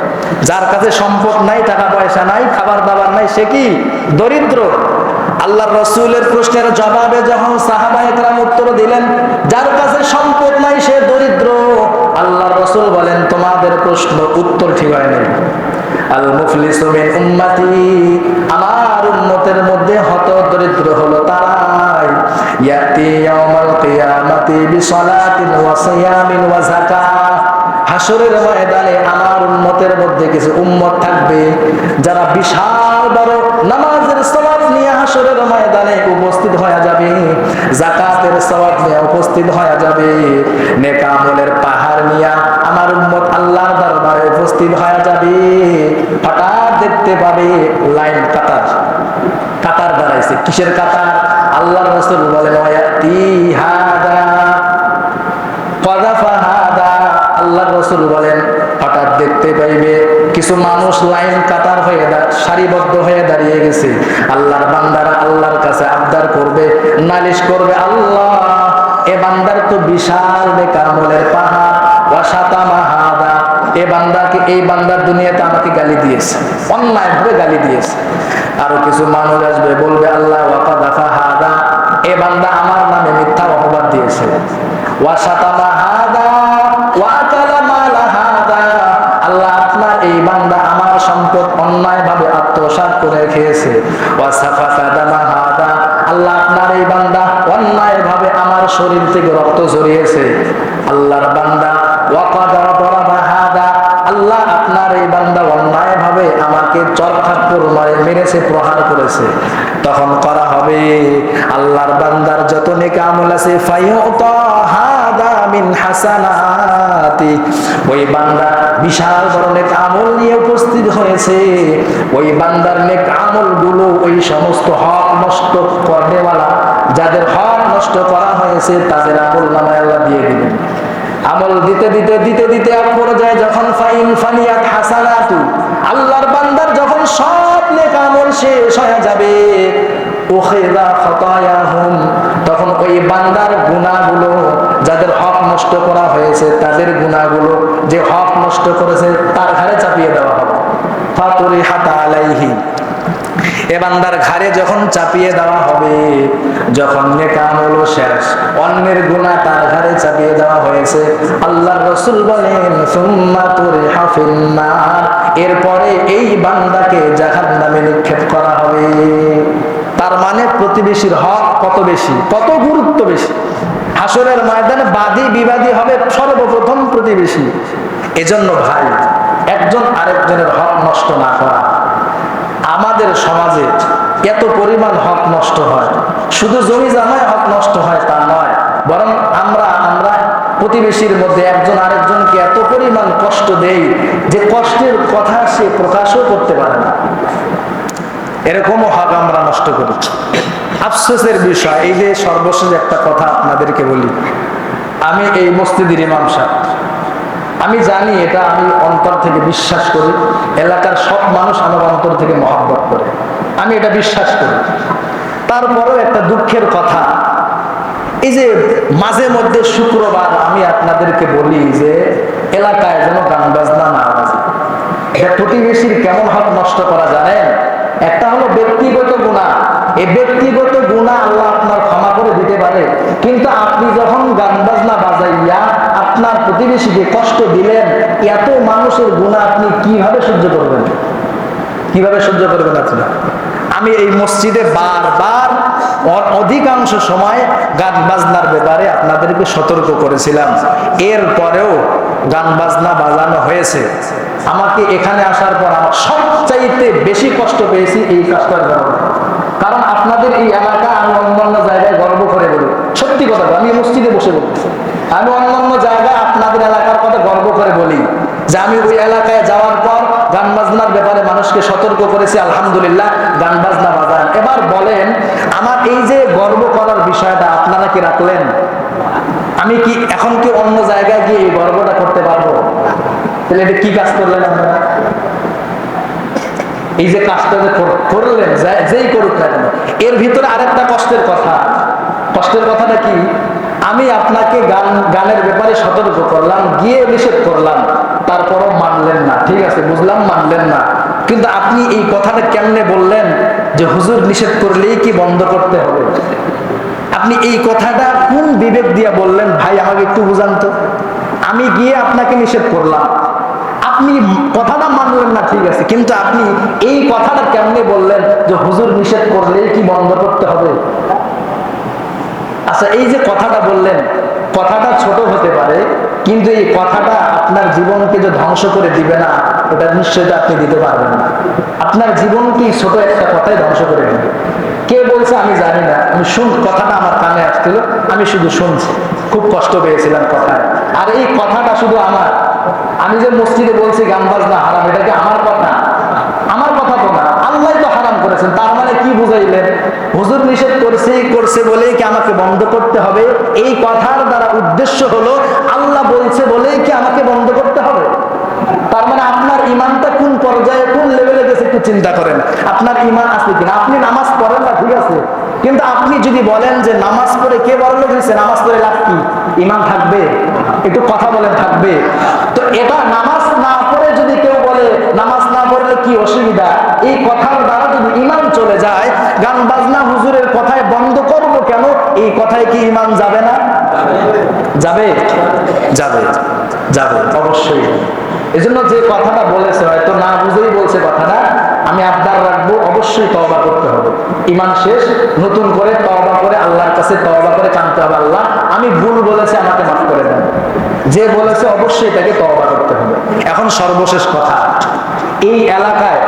যার কাছে সম্পদ নাই, টাকা পয়সা নাই, খাবার দাবার নাই, সে কি দরিদ্র। আল্লাহর রাসূলের প্রশ্নের জবাবে যখন সাহাবায়ে কেরাম উত্তর দিলেন যার কাছে সম্পদ নাই সে দরিদ্র, আল্লাহর রাসূল বলেন তোমাদের প্রশ্ন উত্তর ঠিক হয় নাই। আল মুফলিসু মিন উম্মতি, আমার উম্মতের মধ্যে হত দরিদ্র হলো তারাই, ইয়াতি ইয়াউমাল কিয়ামাতি বিসালাতিন ওয়া সিয়ামিন ওয়া যাকাত, হাসরের ময়দানে আমার উম্মতের মধ্যে কিছু উম্মত থাকবে যারা বিশাল বড় নামাজের সওয়াব নিয়ে হাসরের ময়দানে উপস্থিত হয়ে যাবে, যাকাতের সওয়াব নিয়ে উপস্থিত হয়ে যাবে, নেক আমলের পাহাড় নিয়ে আমার উম্মত আল্লাহর দরবারে উপস্থিত হয়ে যাবে। হঠাৎ দেখতে পাবে লাইন কাতার দাঁড়াইছে। কিসের কাতার? আল্লাহর রাসূল বলেন, ওয়ায়াতি হাদা ফাযাফা হাদা, আল্লাহর রাসূল বলেন হঠাৎ দেখতে পাইবে কিছু মানুষ লাইন কাতার হয়ে সারিবদ্ধ হয়ে দাঁড়িয়ে গেছে। আল্লাহর বান্দারা আল্লাহর কাছে আবদার করবে, নালিশ করবে, আল্লাহ এ বান্দার তো বিশাল নেক আমলের পাহাড়, ওয়া শাতামা হাদা, এ বান্দাকে, এই বান্দার দুনিয়াতে আমাকে গালি দিয়েছে, অন্যায় ভাবে গালি দিয়েছে। আরো কিছু মানুষ আসবে বলবে, আল্লাহ ওয়া কাযাফা হাদা, এ বান্দা আমার নামে মিথ্যা অপবাদ দিয়েছে, ওয়া শাতামা হাদা ওয়া আকালা মালা হাদা, আল্লাহ আপনার এই বান্দা আমার সম্পদ অন্যায় ভাবে আত্মসাৎ করে খেয়েছে, ওয়া সাফাকা দামা হাদা, আল্লাহ আপনার এই বান্দা অন্যায় ভাবে আমার শরীর থেকে রক্ত ঝরিয়েছে, আল্লাহর বান্দা ওয়াকাদা দরাবা হাদা, আল্লাহ আপনার এই বান্দা অন্যায় ভাবে আমাকে চরখাপ্পর মারে মেরেছে, প্রহার করেছে, তখন করা হবে আল্লাহর বান্দার যত নেক আমল আছে ফায়ুতা হাদা মিন হাসানাতি, ওই বান্দা বিশাল ধরনের আমল নিয়ে উপস্থিত হয়েছে, ওই বান্দার নেক আমল গুলো ওই সমস্ত হক নষ্ট করেওয়ালা যাদের হক নষ্ট করা হয়েছে তাদের আমল নামায় আল্লাহ দিয়ে দিবেন। আমল দিতে দিতে দিতে দিতে এক পর্যায়ে যখন ফাইন ফানিয়াত হাসানাতু, আল্লাহর বান্দার যখন সব নেক আমল শেষ হয়ে যাবে, উখিযা খাতায়াহুম, তখন ওই বান্দার গুনাহগুলো, যাদের হক নষ্ট করা হয়েছে তাদের গুনাহগুলো, যে হক নষ্ট করেছে তার ঘাড়ে চাপিয়ে দেওয়া হবে। ফাতুরিহাত আলাইহি, এ বান্দার ঘাড়ে যখন চাপিয়ে দেওয়া হবে, যখন নেক আমল শেষ, অন্যের গুনাহ তার ঘাড়ে চাপিয়ে দেওয়া হয়েছে, আল্লাহর রাসূল বলেন সুম্মা তুরিহা ফিন্নার, এরপরে এই বান্দাকে জাহান্নামে নিক্ষেপ করা হবে। তার মানে প্রতিবেশীর হক কত বেশি, কত গুরুত্ব বেশি। হাসরের ময়দানে বাদী বিবাদী হবে সর্বপ্রথম প্রতিবেশী। এজন্য ভাই, একজন আরেকজনের হক নষ্ট না করা। আমাদের সমাজে এত পরিমাণ হক নষ্ট হয়, শুধু জমি জামায় হক নষ্ট হয় তা নয়, বরং আমরা প্রতিবেশীর মধ্যে একজন আরেকজনকে এত পরিমাণ কষ্ট দেই যে কষ্টের কথা সে প্রকাশও করতে পারে না, এরকমও হক আমরা নষ্ট করি। আফসোসের বিষয় এই যে সর্বশেষ একটা কথা আপনাদেরকে বলি, আমি এই মসজিদের ইমাম সাহেব, আমি জানি এটা আমি অন্তর থেকে বিশ্বাস করি, এলাকার সব মানুষ আমার অন্তর থেকে মহব্বত করে, আমি এটা বিশ্বাস করি। তারপরেও একটা দুঃখের কথা, এই যে মাঝে মধ্যে শুক্রবার আমি আপনাদেরকে বলি যে এলাকায় যেন গান বাজনা না বাজে। এটা প্রতিবেশীর কেমন হক নষ্ট করা জানেন? একটা হলো ব্যক্তিগত গুনাহ, এই ব্যক্তিগত গুনাহ আল্লাহ আপনার ক্ষমা করে দিতে পারে, কিন্তু আপনি যখন গান বাজনা বাজাইয়া আপনার প্রতিবেশীকে কষ্ট দিলেন, এত মানুষের গুনাহ আপনি কিভাবে সহ্য করবেন? কিভাবে সহ্য করবেন আপনি? আমি এই মসজিদে বারবার অধিকাংশ সময় গান বাজনার ব্যাপারে আপনাদেরকে সতর্ক করেছিলাম, এরপরেও গান বাজনা বাজানো হয়েছে। আমাকে এখানে আসার পর আমার সবচাইতে বেশি কষ্ট পেয়েছি এই কাজটার কারণে। কারণ আপনাদের এই এলাকা আমি অন্যান্য জায়গায় গর্ব করে বলি, সত্যি কথা, আমি মসজিদে বসে বলছি, আমি অন্যান্য জায়গায় আপনাদের এলাকার কথা গর্ব করে বলি যে আমি ওই এলাকায় যাওয়ার পর গান বাজনার ব্যাপারে মানুষকে সতর্ক করেছি, আলহামদুলিল্লাহ গান বাজনা বাজান। এবার বলেন, আমার এই যে গর্ব করার বিষয়টা আপনারা কি রাখলেন? আমি কি এখন কি অন্য জায়গায় গিয়ে এই গর্বটা করতে পারবো? তাহলে এটা কি কাজ করলেন আপনারা? এই যে কাজটা যে করলেন, যেই করুক না কেন, এর ভিতরে আরেকটা কষ্টের কথা। কষ্টের কথাটা কি? আমি আপনাকে গানের ব্যাপারে সতর্ক করলাম, গিয়ে নিষেধ করলাম, তারপরও মানলেন না। ঠিক আছে, বুঝলাম মানলেন না, কিন্তু আপনি এই কথাটা কেমনে বললেন যে হুজুর নিষেধ করলেই কি বন্ধ করতে হবে? আপনি এই কথাটা কোন বিবেক দিয়ে বললেন ভাই? আমাকে একটু বুঝান তো। আমি গিয়ে আপনাকে নিষেধ করলাম, আপনি কথাটা মানলেন না, ঠিক আছে, কিন্তু আপনি এই কথাটা কেমনে বললেন যে হুজুর নিষেধ করলেই কি বন্ধ করতে হবে? আচ্ছা, এই যে কথাটা বললেন, কথাটা ছোট হতে পারে, কিন্তু এই কথাটা আপনার জীবনকে যে ধ্বংস করে দিবে না, এটা নিশ্চয়তা আপনি দিতে পারবেন না। আপনার জীবনকে ছোট একটা কথাই ধ্বংস করে দিবে। কে বলছে আমি জানি না, আমি কথাটা আমার কানে আসছিল, আমি শুধু শুনছি, খুব কষ্ট পেয়েছিলাম কথায়। আর এই কথাটা শুধু আমার, আমি যে মসজিদে বলছি গান বাজনা হারাম, এটা কি আমার কথা? আমার কথা তো না, আল্লাহ তো হারাম করেছেন। তার মানে কি বুঝাইলেন? হুজুর নিষেধ করছে বলেই কি আমাকে বন্ধ করতে হবে? এই কথার দ্বারা উদ্দেশ্য হলো আল্লাহ বলছে বলেই কি আমাকে বন্ধ করতে হবে? তার মানে আপনার ইমানটা কোন পর্যায়ে, কোন লেভেলে গেছে একটু চিন্তা করেন। আপনার ইমান আছে কিনা? আপনি নামাজ পড়েন না, ঠিক আছে, কিন্তু আপনি যদি বলেন যে নামাজ পড়ে কে বড়লোক হয়েছে, নামাজ পড়ে লাভ কি? ইমান থাকবে? একটু কথা বলেন, থাকবে? তো এটা নামাজ না পড়ে যদি কেউ বলে নামাজ না পড়লে কি অসুবিধা, এই কথার দ্বারা যদি ইমান চলে যায়, গান বাজনা হুজুরের কথায় বন্ধ করব কেন, এই কথায় কি ইমান যাবে না? যাবে, যাবে, যাবে, অবশ্যই। এজন্য যে কথাটা বলেছে হয়তো না বুঝেই বলছে কথাটা, আমি আবদার রাখবো, অবশ্যই তওবা করতে হবে। ঈমান শেষ, নতুন করে তওবা করে আল্লাহর কাছে তওবা করে কাঁদতে হবে, আল্লাহ আমি ভুল বলেছি, আমাকে মাফ করে দেন। যে বলেছে অবশ্যই তাকে তওবা করতে হবে। এখন সর্বশেষ কথা, এই এলাকায়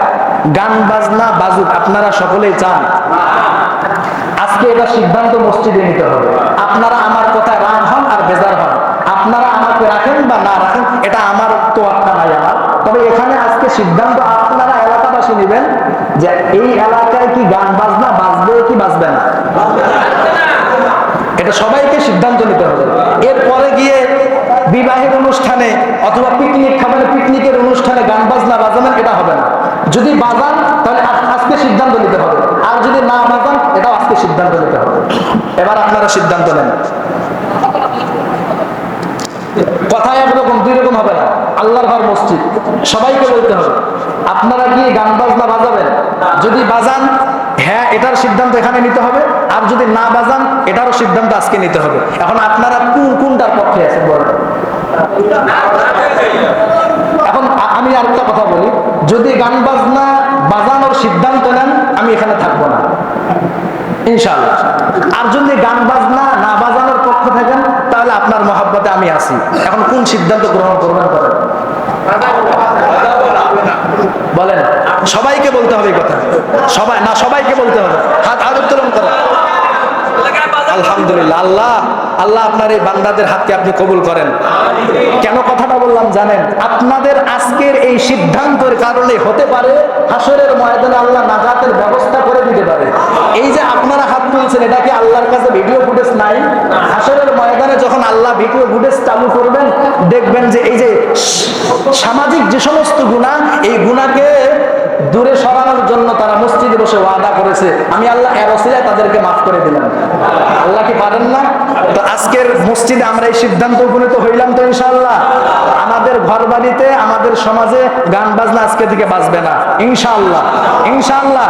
গান বাজনা বাজুক আপনারা সকলেই চান? আজকে এটা সিদ্ধান্ত মসজিদে নিতে হবে। আপনারা আমার কথায় রাগ হন আর বেজার হন, আপনারা আমাকে রাখেন বা না রাখেন এটা আমার তোয়াক্কা নাই আমার। তবে এখানে আজকে সিদ্ধান্ত আপনারা এলাকাবাসী নেবেন যে এই এলাকায় কি গান বাজনা বাজবে কি বাজবে না, এটা সবাইকে সিদ্ধান্ত নিতে হবে। এরপরে গিয়ে বিবাহের অনুষ্ঠানে অথবা পিকনিক খাবারের পিকনিকের অনুষ্ঠানে গান বাজনা বাজাবেন, এটা হবে না। যদি বাজান তাহলে আজকে সিদ্ধান্ত নিতে হবে, আর যদি না বাজান এটাও আজকে সিদ্ধান্ত নিতে হবে। এবার আপনারা সিদ্ধান্ত নেন। কথা একরকম দুই রকম হবে না। আল্লাহর ঘর মসজিদ, সবাইকে বলতে হবে আপনারা কি গান বাজনা বাজাবেন? যদি বাজান হ্যাঁ, এটার সিদ্ধান্ত এখানে নিতে হবে, আর যদি না বাজান এটারও সিদ্ধান্ত আজকে নিতে হবে। এখন আপনারা কোনটার পক্ষে আছেন বলেন? এখন আমি আরেকটা কথা বলি, যদি গান বাজনা বাজানোর সিদ্ধান্ত নেন আমি এখানে থাকবো না ইনশাআল্লাহ। আর যদি গান বাজনা না বাজানোর পক্ষ থাকেন তাহলে আপনার মহব্বতে আমি আছি। এখন কোন সিদ্ধান্ত গ্রহণ করবেন করেন বলেন? সবাইকে বলতে হবে কথা, সবাই না, সবাইকে বলতে হবে। হাত উত্তোলন করেন। আলহামদুলিল্লাহ, আল্লাহ আল্লাহ আপনার এই বান্দাদের হাতকে আপনি কবুল করেন। কেন কথাটা বললাম জানেন? আপনাদের আজকের এই সিদ্ধান্তের কারণে হতে পারে হাসরের ময়দানে আল্লাহ নাজাতের ব্যবস্থা করে দিতে পারে। এই যে আপনারা হাত তুলছেন, এটা কি আল্লাহর কাছে ভিডিও ফুটেজ নাই? হাসরের ময়দানে যখন আল্লাহ ভিডিও ফুটেজ চালু করবেন, দেখবেন যে এই যে সামাজিক যে সমস্ত গুনাহ, এই গুনাহকে দূরে সরানোর জন্য তারা মসজিদে বসে ওয়াদা করেছে, আমি আল্লাহ এর ওসিলায় তাদেরকে মাফ করে দিলাম। আল্লাহ কি পারেন না? তো আজকের মসজিদে আমরা এই সিদ্ধান্ত উপনীত হইলাম তো ইনশাআল্লাহ। আমাদের ঘর বাড়িতে আমাদের সমাজে গান বাজনা আজকে থেকে বাজবে না ইনশাআল্লাহ। ইনশাআল্লাহ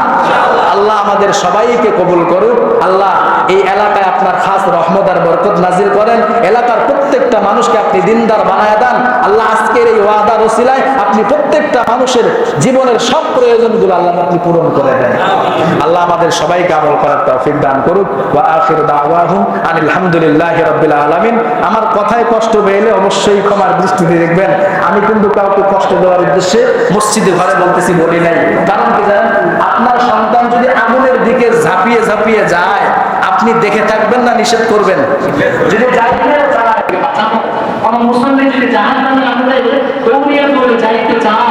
আল্লাহ আমাদের সবাইকে কবুল করুক। আল্লাহ এই এলাকায় আপনার খাস রহমত আর বরকত নাজিল করেন। এলাকার প্রত্যেকটা মানুষকে আপনি দিনদার বানায় দেন। আল্লাহ আজকের এই ওয়াদার ওসিলায় আপনি প্রত্যেকটা মানুষের জীবনের সব প্রয়োজনগুলো আল্লাহ আপনি পূরণ করে দেন। আল্লাহ আমাদের সবাইকে আমল করার তৌফিক দান করুক। ওয়া আখিরু দাওয়াহুম আনিল হামদুলিল্লাহি রাব্বিল আলামিন। আমার কথায় কষ্ট পেলে অবশ্যই ক্ষমার দৃষ্টিতে দেখবেন। আমি কিন্তু কাউকে কষ্ট দেওয়ার উদ্দেশ্যে মসজিদে ঘরে বলতেছি বলি নাই। কারণ কি জানেন? আপনার সন্তান যদি আগুনের দিকে ঝাঁপিয়ে ঝাঁপিয়ে যায়, আপনি দেখে থাকবেন না নিষেধ করবেন? যদি যাইতে চায়, মুসলমান যদি জাহান্নামে আগুনে দৌড়িয়ে পড়ে যাইতে চায়,